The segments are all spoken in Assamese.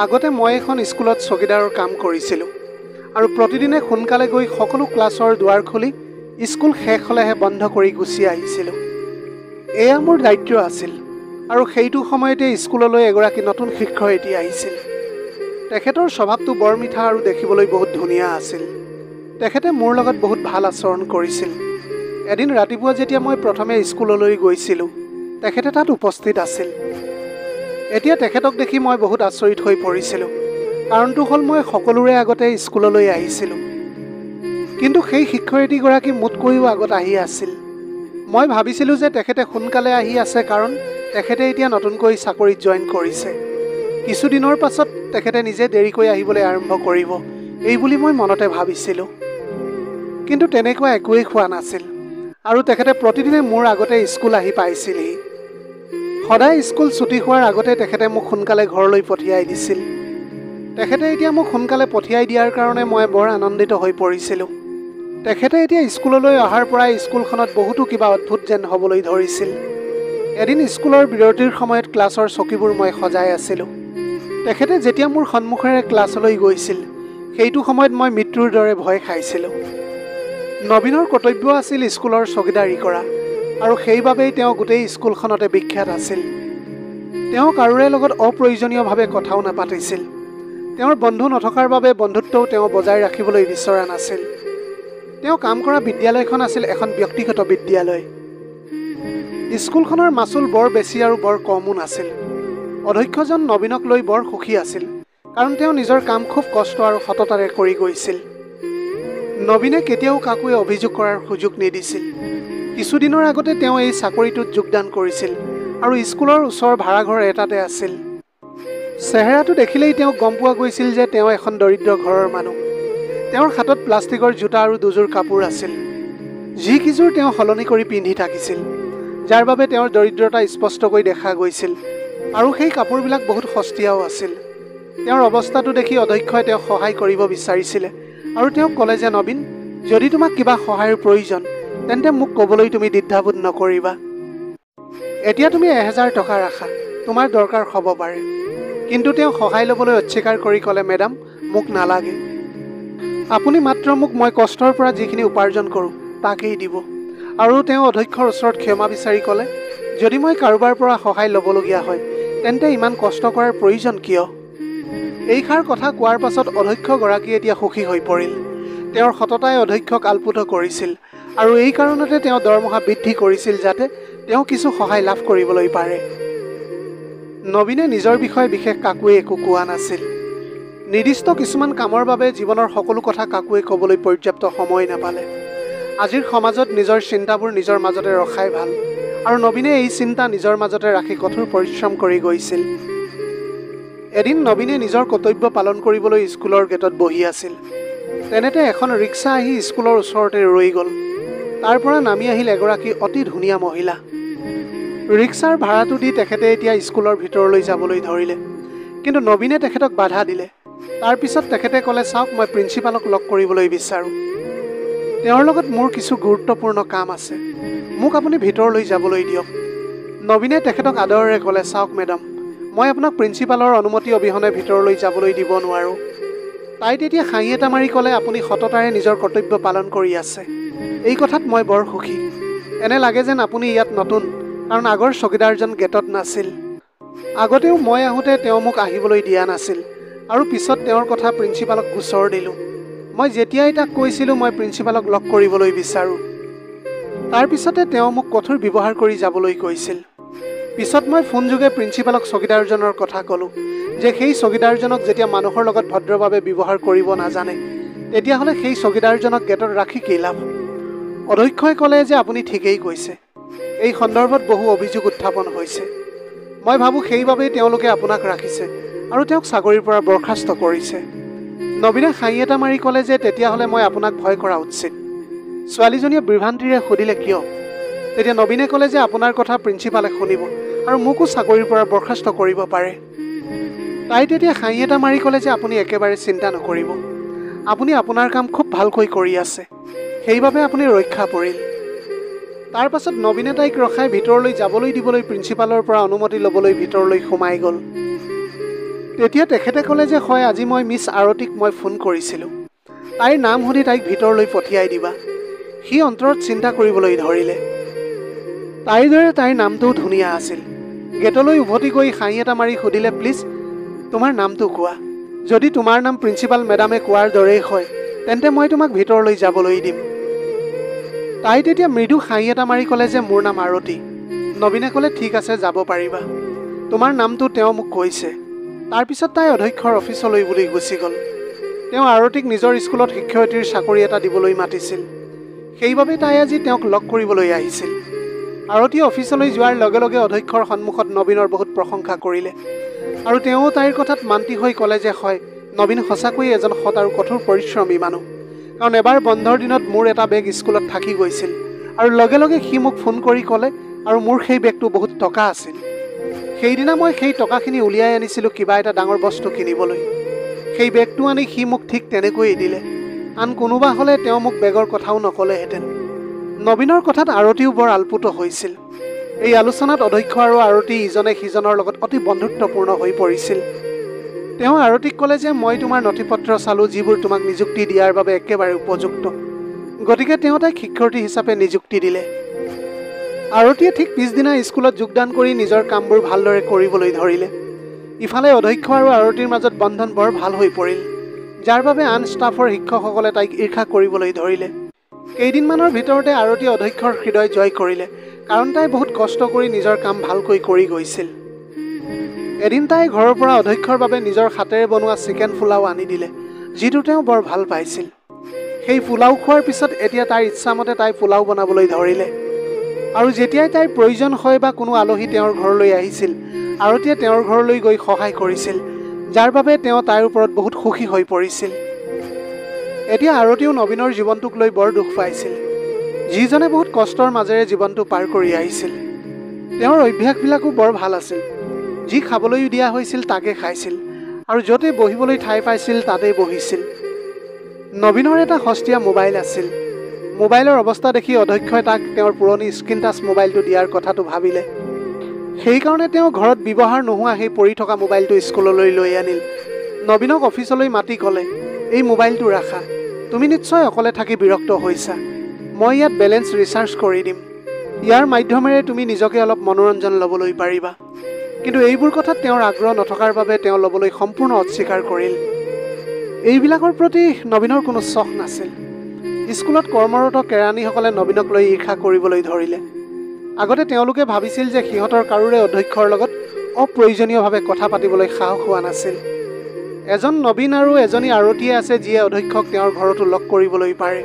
আগতে মই এখন স্কুলত চকীদাৰৰ কাম কৰিছিলোঁ আৰু প্ৰতিদিনে সোনকালে গৈ সকলো ক্লাছৰ দুৱাৰ খুলি স্কুল শেষ হ'লেহে বন্ধ কৰি গুচি আহিছিলোঁ। এয়া মোৰ দায়িত্ব আছিল আৰু সেইটো সময়তে স্কুললৈ এগৰাকী নতুন শিক্ষয়িত্ৰী আহিছিল। তেখেতৰ স্বভাৱটো বৰ মিঠা আৰু দেখিবলৈ বহুত ধুনীয়া আছিল। তেখেতে মোৰ লগত বহুত ভাল আচৰণ কৰিছিল। এদিন ৰাতিপুৱা যেতিয়া মই প্ৰথমে স্কুললৈ গৈছিলোঁ, তেখেতে তাত উপস্থিত আছিল। এতিয়া তেখেতক দেখি মই বহুত আচৰিত হৈ পৰিছিলোঁ। কাৰণটো হ'ল মই সকলোৰে আগতে স্কুললৈ আহিছিলোঁ, কিন্তু সেই শিক্ষয়িত্ৰীগৰাকী মোতকৈও আগত আহি আছিল। মই ভাবিছিলোঁ যে তেখেতে সোনকালে আহি আছে কাৰণ তেখেতে এতিয়া নতুনকৈ চাকৰিত জইন কৰিছে। কিছুদিনৰ পাছত তেখেতে নিজে দেৰিকৈ আহিবলৈ আৰম্ভ কৰিব, এই বুলি মই মনতে ভাবিছিলোঁ। কিন্তু তেনেকুৱা একোৱেই হোৱা নাছিল আৰু তেখেতে প্ৰতিদিনে মোৰ আগতে স্কুল আহি পাইছিলহি। সদায় স্কুল ছুটি হোৱাৰ আগতে তেখেতে মোক সোনকালে ঘৰলৈ পঠিয়াই দিছিল। তেখেতে এতিয়া মোক সোনকালে পঠিয়াই দিয়াৰ কাৰণে মই বৰ আনন্দিত হৈ পৰিছিলোঁ। তেখেতে এতিয়া স্কুললৈ অহাৰ পৰাই স্কুলখনত বহুতো কিবা অদ্ভুত যেন হ'বলৈ ধৰিছিল। এদিন স্কুলৰ বিৰতিৰ সময়ত ক্লাছৰ চকীবোৰ মই সজাই আছিলোঁ। তেখেতে যেতিয়া মোৰ সন্মুখেৰে ক্লাছলৈ গৈছিল, সেইটো সময়ত মই মৃত্যুৰ দৰে ভয় খাইছিলোঁ। নবীনৰ কৰ্তব্য আছিল স্কুলৰ চকীদাৰী কৰা আৰু সেইবাবেই তেওঁ গোটেই স্কুলখনতে বিখ্যাত আছিল। তেওঁ কাৰোৰে লগত অপ্ৰয়োজনীয়ভাৱে কথাও নাপাতিছিল। তেওঁৰ বন্ধু নথকাৰ বাবে বন্ধুত্বও তেওঁ বজাই ৰাখিবলৈ বিচৰা নাছিল। তেওঁ কাম কৰা বিদ্যালয়খন আছিল এখন ব্যক্তিগত বিদ্যালয়। স্কুলখনৰ মাচুল বৰ বেছি আৰু বৰ কমো নাছিল। অধ্যক্ষজন নবীনক লৈ বৰ সুখী আছিল, কাৰণ তেওঁ নিজৰ কাম খুব কষ্ট আৰু সততাৰে কৰি গৈছিল। নবীনে কেতিয়াও কাকোৱে অভিযোগ কৰাৰ সুযোগ নিদিছিল। কিছুদিনৰ আগতে তেওঁ এই চাকৰিটোত যোগদান কৰিছিল আৰু স্কুলৰ ওচৰৰ ভাড়াঘৰ এটাতে আছিল। চেহেৰাটো দেখিলেই তেওঁক গম পোৱা গৈছিল যে তেওঁ এখন দৰিদ্ৰ ঘৰৰ মানুহ। তেওঁৰ হাতত প্লাষ্টিকৰ জোতা আৰু দুযোৰ কাপোৰ আছিল, যিকেইযোৰ তেওঁ সলনি কৰি পিন্ধি থাকিছিল, যাৰ বাবে তেওঁৰ দৰিদ্ৰতা স্পষ্টকৈ দেখা গৈছিল আৰু সেই কাপোৰবিলাক বহুত সস্তীয়াও আছিল। তেওঁৰ অৱস্থাটো দেখি অধ্যক্ষই তেওঁক সহায় কৰিব বিচাৰিছিলে আৰু তেওঁক ক'লে যে নবীন, যদি তোমাক কিবা সহায়ৰ প্ৰয়োজন তেন্তে মোক ক'বলৈ তুমি দ্বিধাবোধ নকৰিবা। এতিয়া তুমি 1000 টকা ৰাখা, তোমাৰ দৰকাৰ হ'ব পাৰে। কিন্তু তেওঁ সহায় ল'বলৈ অস্বীকাৰ কৰি ক'লে, মেডাম, মোক নালাগে। আপুনি মাত্ৰ মোক মই কষ্টৰ পৰা যিখিনি উপাৰ্জন কৰোঁ তাকেই দিব। আৰু তেওঁ অধ্যক্ষৰ ওচৰত ক্ষমা বিচাৰি ক'লে, যদি মই কাৰোবাৰ পৰা সহায় ল'বলগীয়া হয় তেন্তে ইমান কষ্ট কৰাৰ প্ৰয়োজন কিয়? এইষাৰ কথা কোৱাৰ পাছত অধ্যক্ষগৰাকী এতিয়া সুখী হৈ পৰিল। তেওঁৰ সততাই অধ্যক্ষক আলপুত কৰিছিল আৰু এই কাৰণতে তেওঁ দৰমহা বৃদ্ধি কৰিছিল যাতে তেওঁ কিছু সহায় লাভ কৰিবলৈ পাৰে। নবীনে নিজৰ বিষয়ে বিশেষ কাকোৱে একো কোৱা নাছিল। নিৰ্দিষ্ট কিছুমান কামৰ বাবে জীৱনৰ সকলো কথা কাকোৱে ক'বলৈ পৰ্যাপ্ত সময় নাপালে। আজিৰ সমাজত নিজৰ চিন্তাবোৰ নিজৰ মাজতে ৰখাই ভাল, আৰু নবীনে এই চিন্তা নিজৰ মাজতে ৰাখি কঠোৰ পৰিশ্ৰম কৰি গৈছিল। এদিন নবীনে নিজৰ কৰ্তব্য পালন কৰিবলৈ স্কুলৰ গেটত বহি আছিল। তেনেতে এখন ৰিক্সা আহি স্কুলৰ ওচৰতে ৰৈ গ'ল। তাৰ পৰা নামি আহিল এগৰাকী অতি ধুনীয়া মহিলা। ৰিক্সাৰ ভাড়াটো দি তেখেতে এতিয়া স্কুলৰ ভিতৰলৈ যাবলৈ ধৰিলে, কিন্তু নবীনে তেখেতক বাধা দিলে। তাৰপিছত তেখেতে ক'লে, চাওক, মই প্ৰিন্সিপালক লগ কৰিবলৈ বিচাৰোঁ। তেওঁৰ লগত মোৰ কিছু গুৰুত্বপূৰ্ণ কাম আছে, মোক আপুনি ভিতৰলৈ যাবলৈ দিয়ক। নবীনে তেখেতক আদৰেৰে ক'লে, চাওক মেডাম, মই আপোনাক প্ৰিন্সিপালৰ অনুমতি অবিহনে ভিতৰলৈ যাবলৈ দিব নোৱাৰোঁ। তাই তেতিয়া হাঁহি এটা মাৰি ক'লে, আপুনি সততাৰে নিজৰ কৰ্তব্য পালন কৰি আছে। এই কথাত মই বৰ সুখী। এনে লাগে যেন আপুনি ইয়াত নতুন, কাৰণ আগৰ চকীদাৰজন গেটত নাছিল। আগতেও মই আহোঁতে তেওঁ মোক আহিবলৈ দিয়া নাছিল আৰু পিছত তেওঁৰ কথা প্ৰিন্সিপালক গোচৰ দিলোঁ। মই যেতিয়াই তাক কৈছিলোঁ মই প্ৰিন্সিপালক লগ কৰিবলৈ বিচাৰোঁ, তাৰপিছতে তেওঁ মোক কঠোৰ ব্যৱহাৰ কৰি যাবলৈ কৈছিল। পিছত মই ফোনযোগে প্ৰিন্সিপালক চকীদাৰজনৰ কথা ক'লোঁ যে সেই চকীদাৰজনক যেতিয়া মানুহৰ লগত ভদ্ৰভাৱে ব্যৱহাৰ কৰিব নাজানে তেতিয়াহ'লে সেই চকীদাৰজনক গেটত ৰাখি কি লাভ? অধ্যক্ষই ক'লে যে আপুনি ঠিকেই কৈছে, এই সন্দৰ্ভত বহু অভিযোগ উত্থাপন হৈছে। মই ভাবোঁ সেইবাবেই তেওঁলোকে আপোনাক ৰাখিছে আৰু তেওঁক চাকৰিৰ পৰা বৰ্খাস্ত কৰিছে। নবীনে হাঁহি এটা মাৰি ক'লে যে তেতিয়াহ'লে মই আপোনাক ভয় কৰা উচিত। ছোৱালীজনীয়ে বিভ্ৰান্তিৰে সুধিলে, কিয়? তেতিয়া নবীনে ক'লে যে আপোনাৰ কথা প্ৰিন্সিপালে শুনিব আৰু মোকো চাকৰিৰ পৰা বৰ্খাস্ত কৰিব পাৰে। তাই তেতিয়া হাঁহি এটা মাৰি ক'লে যে আপুনি একেবাৰে চিন্তা নকৰিব, আপুনি আপোনাৰ কাম খুব ভালকৈ কৰি আছে, সেইবাবে আপুনি ৰক্ষা পৰিল। তাৰ পাছত নবীনে তাইক ৰখাই ভিতৰলৈ যাবলৈ দিবলৈ প্ৰিন্সিপালৰ পৰা অনুমতি ল'বলৈ ভিতৰলৈ সোমাই গ'ল। তেতিয়া তেখেতে ক'লে যে হয় আজি মই মিছ আৰতীক মই ফোন কৰিছিলোঁ, তাইৰ নাম সুধি তাইক ভিতৰলৈ পঠিয়াই দিবা। সি অন্তৰত চিন্তা কৰিবলৈ ধৰিলে। তাইৰ দৰে তাইৰ নামটোও ধুনীয়া আছিল। গেটলৈ উভতি গৈ হাঁহি এটা মাৰি সুধিলে, প্লিজ তোমাৰ নামটো কোৱা। যদি তোমাৰ নাম প্ৰিন্সিপাল মেডামে কোৱাৰ দৰেই হয় তেন্তে মই তোমাক ভিতৰলৈ যাবলৈ দিম। তাই তেতিয়া মৃদু হাঁহি এটা মাৰি ক'লে যে মোৰ নাম আৰতী। নবীনে ক'লে ঠিক আছে যাব পাৰিবা, তোমাৰ নামটো তেওঁ মোক কৈছে। তাৰপিছত তাই অধ্যক্ষৰ অফিচলৈ বুলি গুচি গ'ল। তেওঁ আৰতীক নিজৰ স্কুলত শিক্ষয়িত্ৰীৰ চাকৰি এটা দিবলৈ মাতিছিল। সেইবাবে তাই আজি তেওঁক লগ কৰিবলৈ আহিছিল। আৰতী অফিচলৈ যোৱাৰ লগে লগে অধ্যক্ষৰ সন্মুখত নবীনৰ বহুত প্ৰশংসা কৰিলে আৰু তেওঁ তাইৰ কথাত মান্তি হৈ ক'লে যে হয় নবীন সঁচাকৈয়ে এজন সৎ আৰু কঠোৰ পৰিশ্ৰমী মানুহ। কাৰণ এবাৰ বন্ধৰ দিনত মোৰ এটা বেগ স্কুলত থাকি গৈছিল আৰু লগে লগে সি মোক ফোন কৰি ক'লে আৰু মোৰ সেই বেগটো বহুত টকা আছিল। সেইদিনা মই সেই টকাখিনি উলিয়াই আনিছিলোঁ কিবা এটা ডাঙৰ বস্তু কিনিবলৈ। সেই বেগটো আনি সি মোক ঠিক তেনেকৈয়ে দিলে। আন কোনোবা হ'লে তেওঁ মোক বেগৰ কথাও নক'লেহেঁতেন। নবীনৰ কথাত আৰতীও বৰ আলপুত হৈছিল। এই আলোচনাত অধ্যক্ষ আৰু আৰতী ইজনে সিজনৰ লগত অতি বন্ধুত্বপূৰ্ণ হৈ পৰিছিল। তেওঁ আৰতীক ক'লে যে মই তোমাৰ নথি পত্ৰ চালোঁ যিবোৰ তোমাক নিযুক্তি দিয়াৰ বাবে একেবাৰে উপযুক্ত, গতিকে তেওঁ তাইক শিক্ষয়িত্ৰী হিচাপে নিযুক্তি দিলে। আৰতীয়ে ঠিক পিছদিনা স্কুলত যোগদান কৰি নিজৰ কামবোৰ ভালদৰে কৰিবলৈ ধৰিলে। ইফালে অধ্যক্ষ আৰু আৰতীৰ মাজত বন্ধন বৰ ভাল হৈ পৰিল, যাৰ বাবে আন ষ্টাফৰ শিক্ষকসকলে তাইক ঈৰ্ষা কৰিবলৈ ধৰিলে। কেইদিনমানৰ ভিতৰতে আৰতী অধ্যক্ষৰ হৃদয় জয় কৰিলে, কাৰণ তাই বহুত কষ্ট কৰি নিজৰ কাম ভালকৈ কৰি গৈছিল। এদিন তাই ঘৰৰ পৰা অধ্যক্ষৰ বাবে নিজৰ হাতেৰে বনোৱা চিকেন পোলাও আনি দিলে, যিটো তেওঁ বৰ ভাল পাইছিল। সেই পোলাও খোৱাৰ পিছত এতিয়া তাইৰ ইচ্ছামতে তাই পোলাও বনাবলৈ ধৰিলে। আৰু যেতিয়াই তাইৰ প্ৰয়োজন হয় বা কোনো আলহী তেওঁৰ ঘৰলৈ আহিছিল আৰতীয়ে তেওঁৰ ঘৰলৈ গৈ সহায় কৰিছিল, যাৰ বাবে তেওঁ তাইৰ ওপৰত বহুত সুখী হৈ পৰিছিল। এতিয়া আৰতীও নবীনৰ জীৱনটোক লৈ বৰ দুখ পাইছিল, যিজনে বহুত কষ্টৰ মাজেৰে জীৱনটো পাৰ কৰি আহিছিল। তেওঁৰ অভ্যাসবিলাকো বৰ ভাল আছিল। যি খাবলৈ দিয়া হৈছিল তাকে খাইছিল আৰু য'তে বহিবলৈ ঠাই পাইছিল তাতেই বহিছিল। নবীনৰ এটা সস্তীয়া মোবাইল আছিল। মোবাইলৰ অৱস্থা দেখি অধ্যক্ষই তাক তেওঁৰ পুৰণি স্ক্ৰীন টাচ মোবাইলটো দিয়াৰ কথাটো ভাবিলে। সেইকাৰণে তেওঁ ঘৰত ব্যৱহাৰ নোহোৱা সেই পৰি থকা মোবাইলটো স্কুললৈ লৈ আনিল। নবীনক অফিচলৈ মাতি ক'লে, এই মোবাইলটো ৰাখা, তুমি নিশ্চয় অকলে থাকি বিৰক্ত হৈছা। মই ইয়াত বেলেঞ্চ ৰিচাৰ্জ কৰি দিম। ইয়াৰ মাধ্যমেৰে তুমি নিজকে অলপ মনোৰঞ্জন ল'বলৈ পাৰিবা। কিন্তু এইবোৰ কথাত তেওঁৰ আগ্ৰহ নথকাৰ বাবে তেওঁ ল'বলৈ সম্পূৰ্ণ অস্বীকাৰ কৰিল। এইবিলাকৰ প্ৰতি নবীনৰ কোনো চখ নাছিল। স্কুলত কৰ্মৰত কেৰাণীসকলে নবীনক লৈ ঈৰ্ষা কৰিবলৈ ধৰিলে। আগতে তেওঁলোকে ভাবিছিল যে সিহঁতৰ কাৰোৰে অধ্যক্ষৰ লগত অপ্ৰয়োজনীয়ভাৱে কথা পাতিবলৈ সাহস হোৱা নাছিল। এজন নবীন আৰু এজনী আৰতীয়ে আছে যিয়ে অধ্যক্ষক তেওঁৰ ঘৰতো লগ কৰিবলৈ পাৰে।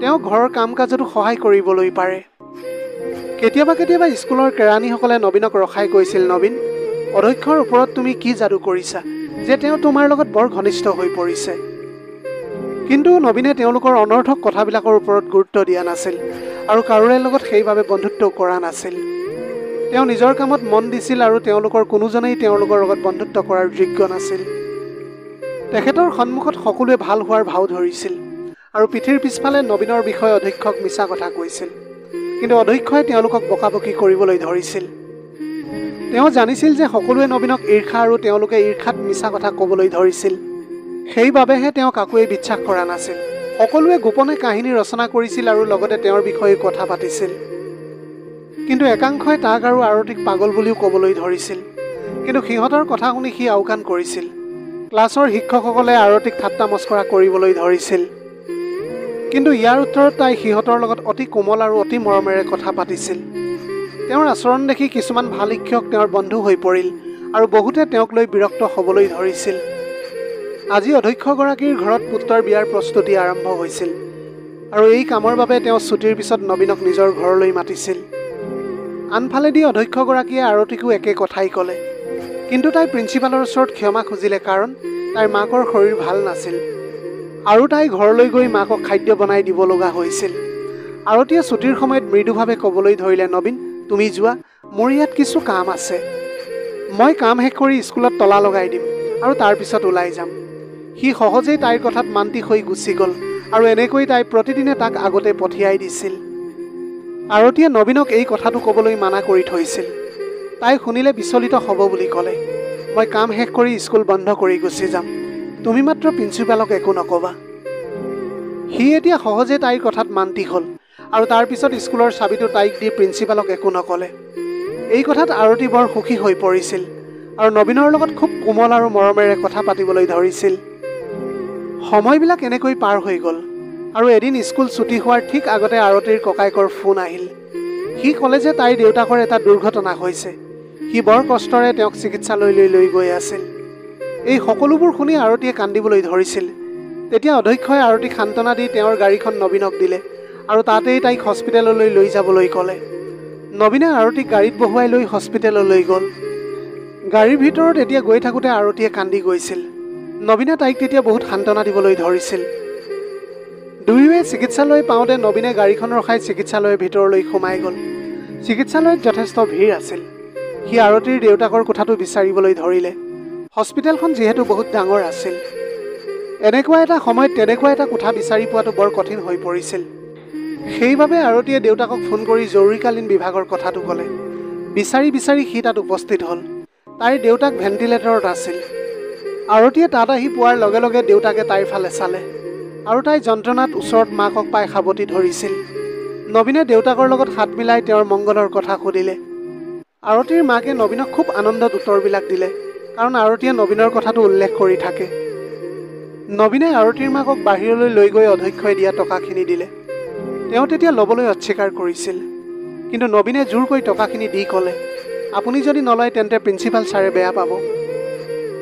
তেওঁ ঘৰৰ কাম কাজতো সহায় কৰিবলৈ পাৰে। কেতিয়াবা কেতিয়াবা স্কুলৰ কেৰাণীসকলে নবীনক ৰখাই কৈছিল, নবীন, অধ্যক্ষৰ ওপৰত তুমি কি যাদু কৰিছা যে তেওঁ তোমাৰ লগত বৰ ঘনিষ্ঠ হৈ পৰিছে। কিন্তু নবীনে তেওঁলোকৰ অনৰ্থক কথাবিলাকৰ ওপৰত গুৰুত্ব দিয়া নাছিল আৰু কাৰোৰে লগত সেইবাবে বন্ধুত্ব কৰা নাছিল। তেওঁ নিজৰ কামত মন দিছিল আৰু তেওঁলোকৰ কোনোজনেই তেওঁলোকৰ লগত বন্ধুত্ব কৰাৰ যোগ্য নাছিল। তেখেতৰ সন্মুখত সকলোৱে ভাল হোৱাৰ ভাও ধৰিছিল আৰু পিঠিৰ পিছফালে নবীনৰ বিষয়ে অধ্যক্ষক মিছা কথা কৈছিল। কিন্তু অধ্যক্ষই তেওঁলোকক বকাবকি কৰিবলৈ ধৰিছিল। তেওঁ জানিছিল যে সকলোৱে নবীনক ঈৰ্ষা আৰু তেওঁলোকে ঈৰ্ষাত মিছা কথা ক'বলৈ ধৰিছিল। সেইবাবেহে তেওঁ কাকোৱে বিশ্বাস কৰা নাছিল। সকলোৱে গোপনে কাহিনী ৰচনা কৰিছিল আৰু লগতে তেওঁৰ বিষয়ে কথা পাতিছিল। কিন্তু একাংশই তাক আৰু আৰতীক পাগল বুলিও ক'বলৈ ধৰিছিল। কিন্তু সিহঁতৰ কথা শুনি সি আওকাণ কৰিছিল। ক্লাছৰ শিক্ষকসকলে আৰতীক ঠাট্টা মস্কৰা কৰিবলৈ ধৰিছিল। কিন্তু ইয়াৰ উত্তৰত তাই সিহঁতৰ লগত অতি কোমল আৰু অতি মৰমেৰে কথা পাতিছিল। তেওঁৰ আচৰণ দেখি কিছুমান ভাল শিক্ষক তেওঁৰ বন্ধু হৈ পৰিল আৰু বহুতে তেওঁক লৈ বিৰক্ত হ'বলৈ ধৰিছিল। আজি অধ্যক্ষগৰাকীৰ ঘৰত পুত্ৰৰ বিয়াৰ প্ৰস্তুতি আৰম্ভ হৈছিল আৰু এই কামৰ বাবে তেওঁ ছুটিৰ পিছত নবীনক নিজৰ ঘৰলৈ মাতিছিল। আনফালেদি অধ্যক্ষগৰাকীয়ে আৰতীকো একে কথাই ক'লে, কিন্তু তাই প্ৰিন্সিপালৰ ওচৰত ক্ষমা খুজিলে কাৰণ তাইৰ মাকৰ শৰীৰ ভাল নাছিল আৰু তাই ঘৰলৈ গৈ মাকক খাদ্য বনাই দিব লগা হৈছিল। আৰতীয়ে ছুটিৰ সময়ত মৃদুভাৱে ক'বলৈ ধৰিলে, নবীন, তুমি যোৱা, মোৰ ইয়াত কিছু কাম আছে। মই কাম শেষ কৰি স্কুলত তলা লগাই দিম আৰু তাৰপিছত ওলাই যাম। সি সহজেই তাইৰ কথাত মান্তি হৈ গুচি গ'ল আৰু এনেকৈ তাই প্ৰতিদিনে তাক আগতে পঠিয়াই দিছিল। আৰতীয়ে নবীনক এই কথাটো ক'বলৈ মানা কৰি থৈছিল। তাই শুনিলে বিচলিত হ'ব বুলি ক'লে। মই কাম শেষ কৰি স্কুল বন্ধ কৰি গুচি যাম। তুমি মাত্ৰ প্ৰিন্সিপালক একো নক'বা। সি এতিয়া সহজে তাইৰ কথাত মান্তি হ'ল আৰু তাৰপিছত স্কুলৰ চাবিটো তাইক দি প্ৰিন্সিপালক একো নক'লে। এই কথাত আৰতী বৰ সুখী হৈ পৰিছিল আৰু নবীনৰ লগত খুব কোমল আৰু মৰমেৰে কথা পাতিবলৈ ধৰিছিল। সময়বিলাক এনেকৈ পাৰ হৈ গ'ল আৰু এদিন স্কুল ছুটি হোৱাৰ ঠিক আগতে আৰতীৰ ককায়েকৰ ফোন আহিল। সি ক'লে যে তাইৰ দেউতাকৰ এটা দুৰ্ঘটনা হৈছে। সি বৰ কষ্টৰে তেওঁক চিকিৎসালয়লৈ লৈ গৈ আছিল। এই সকলোবোৰ শুনি আৰতীয়ে কান্দিবলৈ ধৰিছিল। তেতিয়া অধ্যক্ষই আৰতীক সান্তনা দি তেওঁৰ গাড়ীখন নবীনক দিলে আৰু তাতেই তাইক হস্পিটেললৈ লৈ যাবলৈ ক'লে। নবীনে আৰতীক গাড়ীত বহুৱাই লৈ হস্পিটেললৈ গ'ল। গাড়ীৰ ভিতৰত এতিয়া গৈ থাকোঁতে আৰতীয়ে কান্দি গৈছিল। নবীনে তাইক তেতিয়া বহুত সান্তনা দিবলৈ ধৰিছিল। দুয়োৱে চিকিৎসালয় পাওঁতে নবীনে গাড়ীখন ৰখাই চিকিৎসালয়ৰ ভিতৰলৈ সোমাই গ'ল। চিকিৎসালয়ত যথেষ্ট ভিৰ আছিল। সি আৰতীৰ দেউতাকৰ কোঠাটো বিচাৰিবলৈ ধৰিলে। হস্পিটেলখন যিহেতু বহুত ডাঙৰ আছিল, এনেকুৱা এটা সময়ত তেনেকুৱা এটা কোঠা বিচাৰি পোৱাটো বৰ কঠিন হৈ পৰিছিল। সেইবাবে আৰতীয়ে দেউতাকক ফোন কৰি জৰুৰীকালীন বিভাগৰ কথাটো ক'লে। বিচাৰি বিচাৰি সি তাত উপস্থিত হ'ল। তাইৰ দেউতাক ভেণ্টিলেটৰত আছিল। আৰতীয়ে তাত আহি পোৱাৰ লগে লগে দেউতাকে তাইৰ ফালে চালে আৰু তাই যন্ত্ৰণাত ওচৰত মাকক পাই সাৱটি ধৰিছিল। নবীনে দেউতাকৰ লগত হাত মিলাই তেওঁৰ মংগলৰ কথা সুধিলে। আৰতীৰ মাকে নবীনক খুব আনন্দত উত্তৰবিলাক দিলে, কাৰণ আৰতীয়ে নবীনৰ কথাটো উল্লেখ কৰি থাকে। নবীনে আৰতীৰ মাকক বাহিৰলৈ লৈ গৈ অধ্যক্ষই দিয়া টকাখিনি দিলে। তেওঁ তেতিয়া ল'বলৈ অস্বীকাৰ কৰিছিল, কিন্তু নবীনে জোৰকৈ টকাখিনি দি ক'লে, আপুনি যদি নলয় তেন্তে প্ৰিন্সিপাল ছাৰে বেয়া পাব।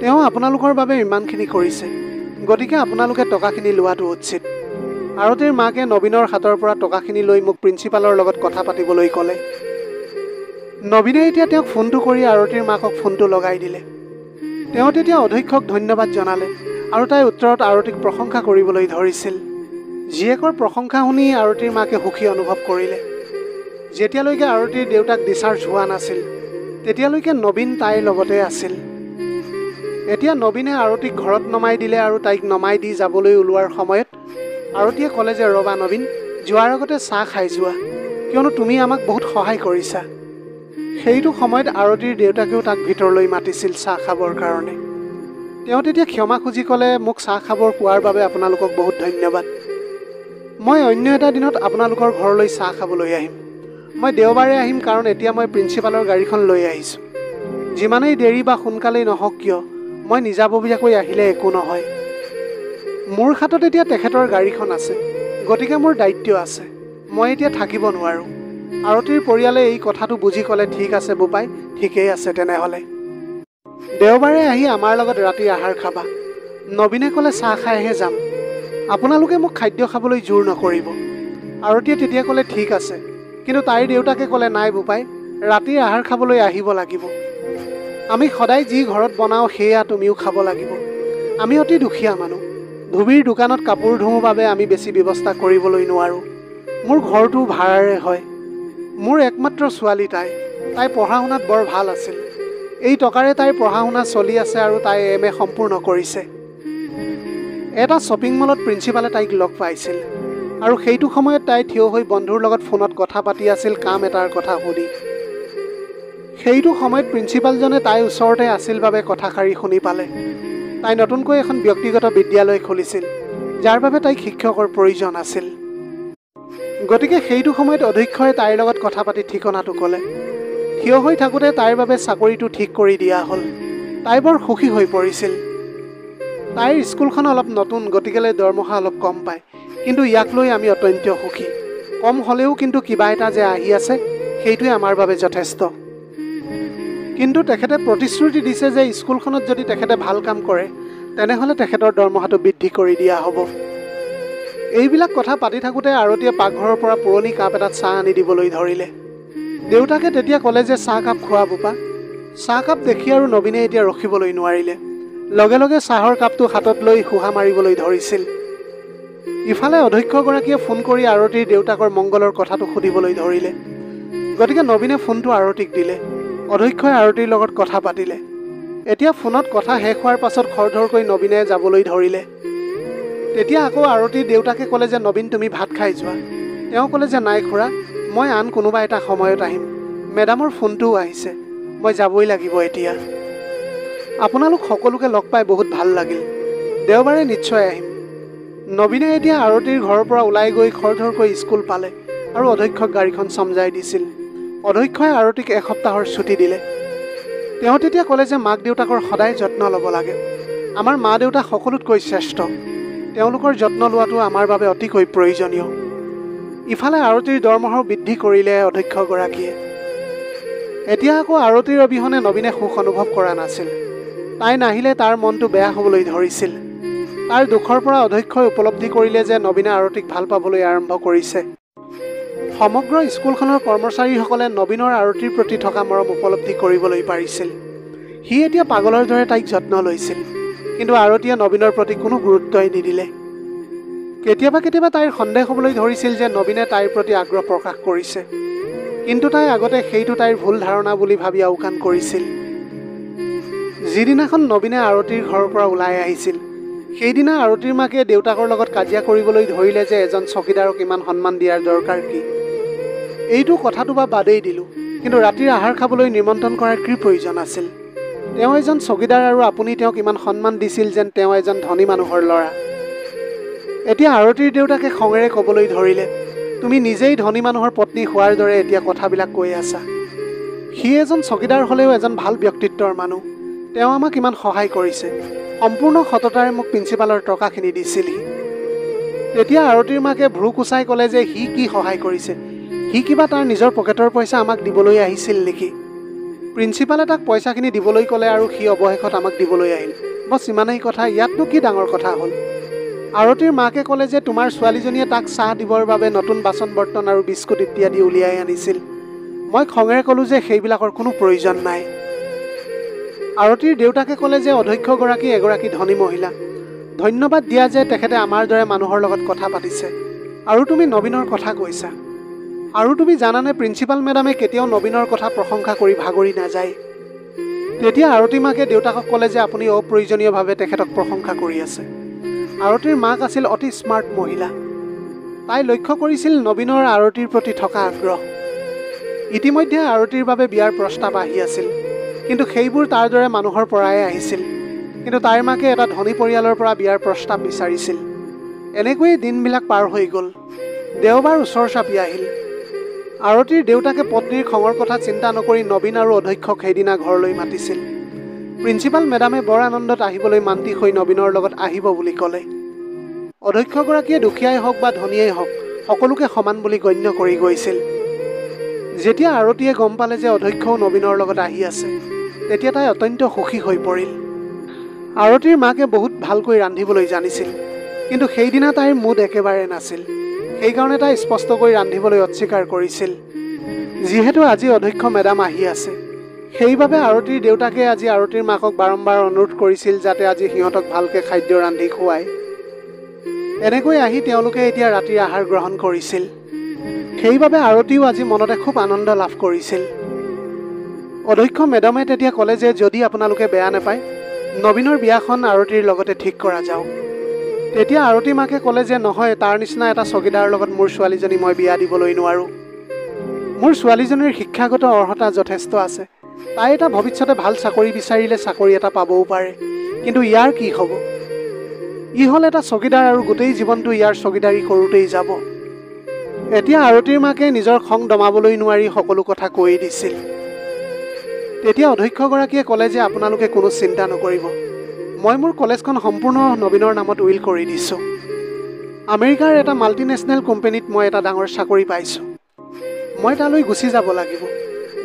তেওঁ আপোনালোকৰ বাবে ইমানখিনি কৰিছে, গতিকে আপোনালোকে টকাখিনি লোৱাটো উচিত। আৰতীৰ মাকে নবীনৰ হাতৰ পৰা টকাখিনি লৈ মোক প্ৰিন্সিপালৰ লগত কথা পাতিবলৈ ক'লে। নবীনে এতিয়া তেওঁক ফোনটো কৰি আৰতীৰ মাকক ফোনটো লগাই দিলে। তেওঁ তেতিয়া অধ্যক্ষক ধন্যবাদ জনালে আৰু তাইৰ উত্তৰত আৰতীক প্ৰশংসা কৰিবলৈ ধৰিছিল। জীয়েকৰ প্ৰশংসা শুনি আৰতীৰ মাকে সুখী অনুভৱ কৰিলে। যেতিয়ালৈকে আৰতীৰ দেউতাক ডিচাৰ্জ হোৱা নাছিল, তেতিয়ালৈকে নবীন তাইৰ লগতে আছিল। এতিয়া নবীনে আৰতীক ঘৰত নমাই দিলে আৰু তাইক নমাই দি যাবলৈ ওলোৱাৰ সময়ত আৰতীয়ে ক'লে যে ৰবা নবীন, যোৱাৰ আগতে চাহ খাই যোৱা, কিয়নো তুমি আমাক বহুত সহায় কৰিছা। সেইটো সময়ত আৰতীৰ দেউতাকেও তাক ভিতৰলৈ মাতিছিল চাহ খাবৰ কাৰণে। তেওঁ তেতিয়া ক্ষমা খুজি ক'লে, মোক চাহ খাবৰ কোৱাৰ বাবে আপোনালোকক বহুত ধন্যবাদ। মই অন্য এটা দিনত আপোনালোকৰ ঘৰলৈ চাহ খাবলৈ আহিম। মই দেওবাৰে আহিম, কাৰণ এতিয়া মই প্ৰিন্সিপালৰ গাড়ীখন লৈ আহিছোঁ। যিমানেই দেৰি বা সোনকালেই নহওক কিয়, মই নিজাববীয়াকৈ আহিলে একো নহয়। মোৰ হাতত এতিয়া তেখেতৰ গাড়ীখন আছে, গতিকে মোৰ দায়িত্ব আছে। মই এতিয়া থাকিব নোৱাৰোঁ। আৰতীৰ পৰিয়ালে এই কথাটো বুজি ক'লে, ঠিক আছে বোপাই, ঠিকেই আছে তেনেহ'লে। দেওবাৰে আহি আমাৰ লগত ৰাতিৰ আহাৰ খাবা। নবীনে ক'লে, চাহ খাইহে যাম। আপোনালোকে মোক খাদ্য খাবলৈ জোৰ নকৰিব। আৰতীয়ে তেতিয়া ক'লে, ঠিক আছে, কিন্তু তাইৰ দেউতাকে ক'লে, নাই বোপাই, ৰাতিৰ আহাৰ খাবলৈ আহিব লাগিব। আমি সদায় যি ঘৰত বনাওঁ সেয়া তুমিও খাব লাগিব। আমি অতি দুখীয়া মানুহ। ধুবিৰ দোকানত কাপোৰ ধোওঁ বাবে আমি বেছি ব্যৱস্থা কৰিবলৈ নোৱাৰোঁ। মোৰ ঘৰটো ভাড়াৰে হয়। মোৰ একমাত্ৰ ছোৱালী তাই পঢ়া শুনাত বৰ ভাল আছিল। এই টকাৰে তাইৰ পঢ়া শুনা চলি আছে আৰু তাই MA সম্পূৰ্ণ কৰিছে। এটা শ্বপিং মলত প্ৰিন্সিপালে তাইক লগ পাইছিল আৰু সেইটো সময়ত তাই থিয় হৈ বন্ধুৰ লগত ফোনত কথা পাতি আছিল কাম এটাৰ কথা সুধি। সেইটো সময়ত প্ৰিন্সিপালজনে তাইৰ ওচৰতে আছিল বাবে কথাষাৰি শুনি পালে। তাই নতুনকৈ এখন ব্যক্তিগত বিদ্যালয় খুলিছিল, যাৰ বাবে তাইক শিক্ষকৰ প্ৰয়োজন আছিল। গতিকে সেইটো সময়ত অধ্যক্ষই তাইৰ লগত কথা পাতি ঠিকনাটো ক'লে। থিয় হৈ থাকোঁতে তাইৰ বাবে চাকৰিটো ঠিক কৰি দিয়া হ'ল। তাই বৰ সুখী হৈ পৰিছিল। তাইৰ স্কুলখন অলপ নতুন, গতিকেলৈ দৰমহা অলপ কম পায়, কিন্তু ইয়াক লৈ আমি অত্যন্ত সুখী। কম হ'লেও কিন্তু কিবা এটা যে আহি আছে, সেইটোৱে আমাৰ বাবে যথেষ্ট। কিন্তু তেখেতে প্ৰতিশ্ৰুতি দিছে যে স্কুলখনত যদি তেখেতে ভাল কাম কৰে, তেনেহ'লে তেখেতৰ দৰমহাটো বৃদ্ধি কৰি দিয়া হ'ব। এইবিলাক কথা পাতি থাকোঁতে আৰতীয়ে পাকঘৰৰ পৰা পুৰণি কাপ এটাত চাহ আনি দিবলৈ ধৰিলে। দেউতাকে তেতিয়া ক'লে যে চাহকাপ খোৱা বোপা। চাহকাপ দেখি আৰু নবীনে এতিয়া ৰখিবলৈ নোৱাৰিলে। লগে লগে চাহৰ কাপটো হাতত লৈ শোহা মাৰিবলৈ ধৰিছিল। ইফালে অধ্যক্ষগৰাকীয়ে ফোন কৰি আৰতীৰ দেউতাকৰ মংগলৰ কথাটো সুধিবলৈ ধৰিলে। গতিকে নবীনে ফোনটো আৰতীক দিলে। অধ্যক্ষই আৰতীৰ লগত কথা পাতিলে। এতিয়া ফোনত কথা শেষ হোৱাৰ পাছত খৰধৰকৈ নবীনে যাবলৈ ধৰিলে। তেতিয়া আকৌ আৰতীৰ দেউতাকে ক'লে যে নবীন, তুমি ভাত খাই যোৱা। তেওঁ ক'লে যে নাই খুৰা, মই আন কোনোবা এটা সময়ত আহিম। মেডামৰ ফোনটোও আহিছে, মই যাবই লাগিব এতিয়া। আপোনালোক সকলোকে লগ পাই বহুত ভাল লাগিল। দেওবাৰে নিশ্চয় আহিম। নবীনে এতিয়া আৰতীৰ ঘৰৰ পৰা ওলাই গৈ খৰধৰকৈ স্কুল পালে আৰু অধ্যক্ষক গাড়ীখন চমজাই দিছিল। অধ্যক্ষই আৰতীক এসপ্তাহৰ ছুটি দিলে। তেওঁ তেতিয়া ক'লে যে মাক দেউতাকৰ সদায় যত্ন ল'ব লাগে। আমাৰ মা দেউতা সকলোতকৈ শ্ৰেষ্ঠ। তেওঁলোকৰ যত্ন লোৱাটো আমাৰ বাবে অতিকৈ প্ৰয়োজনীয়। ইফালে আৰতীৰ দৰমহাও বৃদ্ধি কৰিলে অধ্যক্ষগৰাকীয়ে। এতিয়া আকৌ আৰতীৰ অবিহনে নবীনে সুখ অনুভৱ কৰা নাছিল। তাই নাহিলে তাৰ মনটো বেয়া হ'বলৈ ধৰিছিল। তাৰ দুখৰ পৰা অধ্যক্ষই উপলব্ধি কৰিলে যে নবীনে আৰতীক ভাল পাবলৈ আৰম্ভ কৰিছে। সমগ্ৰ স্কুলখনৰ কৰ্মচাৰীসকলে নবীনৰ আৰতীৰ প্ৰতি থকা মৰম উপলব্ধি কৰিবলৈ পাৰিছিল। সি এতিয়া পাগলৰ দৰে তাইক যত্ন লৈছিল, কিন্তু আৰতীয়ে নবীনৰ প্ৰতি কোনো গুৰুত্বই নিদিলে। কেতিয়াবা কেতিয়াবা তাইৰ সন্দেহ হ'বলৈ ধৰিছিল যে নবীনে তাইৰ প্ৰতি আগ্ৰহ প্ৰকাশ কৰিছে, কিন্তু তাই আগতে সেইটো তাইৰ ভুল ধাৰণা বুলি ভাবি আওকাণ কৰিছিল। যিদিনাখন নবীনে আৰতীৰ ঘৰৰ পৰা ওলাই আহিছিল, সেইদিনা আৰতীৰ মাকে দেউতাকৰ লগত কাজিয়া কৰিবলৈ ধৰিলে যে এজন চকীদাৰক ইমান সন্মান দিয়াৰ দৰকাৰ কি। এইটো কথাটো বা বাদেই দিলোঁ, কিন্তু ৰাতিৰ আহাৰ খাবলৈ নিমন্ত্ৰণ কৰাৰ কি প্ৰয়োজন আছিল? তেওঁ এজন চকীদাৰ আৰু আপুনি তেওঁক ইমান সন্মান দিছিল যেন তেওঁ এজন ধনী মানুহৰ ল'ৰা। এতিয়া আৰতীৰ দেউতাকে খঙেৰে ক'বলৈ ধৰিলে, তুমি নিজেই ধনী মানুহৰ পত্নী হোৱাৰ দৰে এতিয়া কথাবিলাক কৈ আছা। সি এজন চকীদাৰ হ'লেও এজন ভাল ব্যক্তিত্বৰ মানুহ। তেওঁ আমাক ইমান সহায় কৰিছে। সম্পূৰ্ণ সততাৰে মোক প্ৰিন্সিপালৰ টকাখিনি দিছিলহি। তেতিয়া আৰতীৰ মাকে ভ্ৰু কুচাই ক'লে যে সি কি সহায় কৰিছে? সি কিবা তাৰ নিজৰ পকেটৰ পইচা আমাক দিবলৈ আহিছিল নেকি? প্ৰিন্সিপালে তাক পইচাখিনি দিবলৈ ক'লে আৰু সি অৱশেষত আমাক দিবলৈ আহিল। বছ ইমানেই কথা, ইয়াতনো কি ডাঙৰ কথা হ'ল? আৰতীৰ মাকে ক'লে যে তোমাৰ ছোৱালীজনীয়ে তাক চাহ দিবৰ বাবে নতুন বাচন বৰ্তন আৰু বিস্কুট ইত্যাদি উলিয়াই আনিছিল। মই খঙেৰে ক'লোঁ যে সেইবিলাকৰ কোনো প্ৰয়োজন নাই। আৰতীৰ দেউতাকে ক'লে যে অধ্যক্ষগৰাকী এগৰাকী ধনী মহিলা। ধন্যবাদ দিয়া যে তেখেতে আমাৰ দৰে মানুহৰ লগত কথা পাতিছে। আৰু তুমি নবীনৰ কথা কৈছা। আৰু তুমি জানানে প্ৰিন্সিপাল মেডামে কেতিয়াও নবীনৰ কথা প্ৰশংসা কৰি ভাগৰি নাযায়। তেতিয়া আৰতী মাকে দেউতাকক ক'লে যে আপুনি অপ্ৰয়োজনীয়ভাৱে তেখেতক প্ৰশংসা কৰি আছে। আৰতীৰ মাক আছিল অতি স্মাৰ্ট মহিলা। তাই লক্ষ্য কৰিছিল নবীনৰ আৰতীৰ প্ৰতি থকা আগ্ৰহ। ইতিমধ্যে আৰতীৰ বাবে বিয়াৰ প্ৰস্তাৱ আহি আছিল, কিন্তু সেইবোৰ তাৰ দৰে মানুহৰ পৰাই আহিছিল। কিন্তু তাইৰ মাকে এটা ধনী পৰিয়ালৰ পৰা বিয়াৰ প্ৰস্তাৱ বিচাৰিছিল। এনেকৈয়ে দিনবিলাক পাৰ হৈ গ'ল। দেওবাৰ ওচৰ চাপি আহিল। আৰতীৰ দেউতাকে পত্নীৰ খঙৰ কথা চিন্তা নকৰি নবীন আৰু অধ্যক্ষক সেইদিনা ঘৰলৈ মাতিছিল। প্ৰিন্সিপাল মেডামে বৰ আনন্দত আহিবলৈ মান্তি হৈ নবীনৰ লগত আহিব বুলি ক'লে। অধ্যক্ষগৰাকীয়ে দুখীয়াই হওক বা ধনীয়েই হওক সকলোকে সমান বুলি গণ্য কৰি গৈছিল। যেতিয়া আৰতীয়ে গম পালে যে অধ্যক্ষও নবীনৰ লগত আহি আছে, তেতিয়া তাই অত্যন্ত সুখী হৈ পৰিল। আৰতীৰ মাকে বহুত ভালকৈ ৰান্ধিবলৈ জানিছিল, কিন্তু সেইদিনা তাইৰ মুড একেবাৰে নাছিল। সেইকাৰণে তাই স্পষ্টকৈ ৰান্ধিবলৈ অস্বীকাৰ কৰিছিল। যিহেতু আজি অধ্যক্ষ মেডাম আহি আছে, সেইবাবে আৰতীৰ দেউতাকে আজি আৰতীৰ মাকক বাৰম্বাৰ অনুৰোধ কৰিছিল যাতে আজি সিহঁতক ভালকৈ খাদ্য ৰান্ধি খুৱায়। এনেকৈ আহি তেওঁলোকে এতিয়া ৰাতিৰ আহাৰ গ্ৰহণ কৰিছিল। সেইবাবে আৰতীও আজি মনতে খুব আনন্দ লাভ কৰিছিল। অধ্যক্ষ মেডামে তেতিয়া ক'লে যে যদি আপোনালোকে বেয়া নাপায়, নবীনৰ বিয়াখন আৰতীৰ লগতে ঠিক কৰা যাওক। তেতিয়া আৰতী মাকে ক'লে যে নহয়, তাৰ নিচিনা এটা চকীদাৰৰ লগত মোৰ ছোৱালীজনী মই বিয়া দিবলৈ নোৱাৰোঁ। মোৰ ছোৱালীজনীৰ শিক্ষাগত অৰ্হতা যথেষ্ট আছে। তাই এটা ভৱিষ্যতে ভাল চাকৰি বিচাৰিলে চাকৰি এটা পাবও পাৰে, কিন্তু ইয়াৰ কি হ'ব? ই হ'ল এটা চকীদাৰ আৰু গোটেই জীৱনটো ইয়াৰ চকীদাৰী কৰোঁতেই যাব। এতিয়া আৰতীৰ মাকে নিজৰ খং দমাবলৈ নোৱাৰি সকলো কথা কৈ দিছিল। তেতিয়া অধ্যক্ষগৰাকীয়ে ক'লে যে আপোনালোকে কোনো চিন্তা নকৰিব। মই মোৰ কলেজখন সম্পূৰ্ণ নবীনৰ নামত উইল কৰি দিছোঁ। আমেৰিকাৰ এটা মাল্টিনেশ্যনেল কোম্পানীত মই এটা ডাঙৰ চাকৰি পাইছোঁ। মই তালৈ গুচি যাব লাগিব।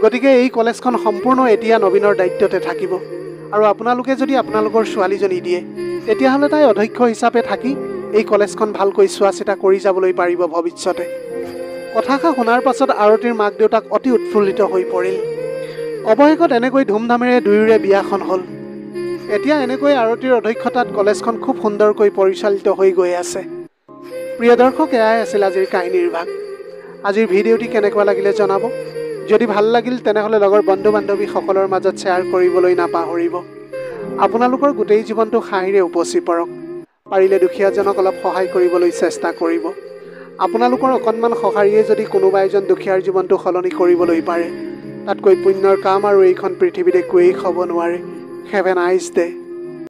গতিকে এই কলেজখন সম্পূৰ্ণ এতিয়া নবীনৰ দায়িত্বতে থাকিব। আৰু আপোনালোকে যদি আপোনালোকৰ ছোৱালীজনী দিয়ে, তেতিয়াহ'লে তাই অধ্যক্ষ হিচাপে থাকি এই কলেজখন ভালকৈ চোৱা চিতা কৰি যাবলৈ পাৰিব ভৱিষ্যতে। কথাষাৰ শুনাৰ পাছত আৰতীৰ মাক দেউতাক অতি উৎফুল্লিত হৈ পৰিল। অৱশেষত এনেকৈ ধুমধামেৰে দুয়োৰে বিয়াখন হ'ল। এতিয়া এনেকৈ আৰতীৰ অধ্যক্ষতাত কলেজখন খুব সুন্দৰকৈ পৰিচালিত হৈ গৈ আছে। প্ৰিয় দৰ্শক, এয়াই আছিল আজিৰ কাহিনীৰ ভাগ। আজিৰ ভিডিঅ'টি কেনেকুৱা লাগিলে জনাব। যদি ভাল লাগিল তেনেহ'লে লগৰ বন্ধু বান্ধৱীসকলৰ মাজত শ্বেয়াৰ কৰিবলৈ নাপাহৰিব। আপোনালোকৰ গোটেই জীৱনটো হাঁহিৰে উপচি পৰক। পাৰিলে দুখীয়াজনক অলপ সহায় কৰিবলৈ চেষ্টা কৰিব। আপোনালোকৰ অকণমান সঁহাৰিয়ে যদি কোনোবা এজন দুখীয়াৰ জীৱনটো সলনি কৰিবলৈ পাৰে, তাতকৈ পুণ্যৰ কাম আৰু এইখন পৃথিৱীত একোৱেই হ'ব নোৱাৰে। Have a nice day.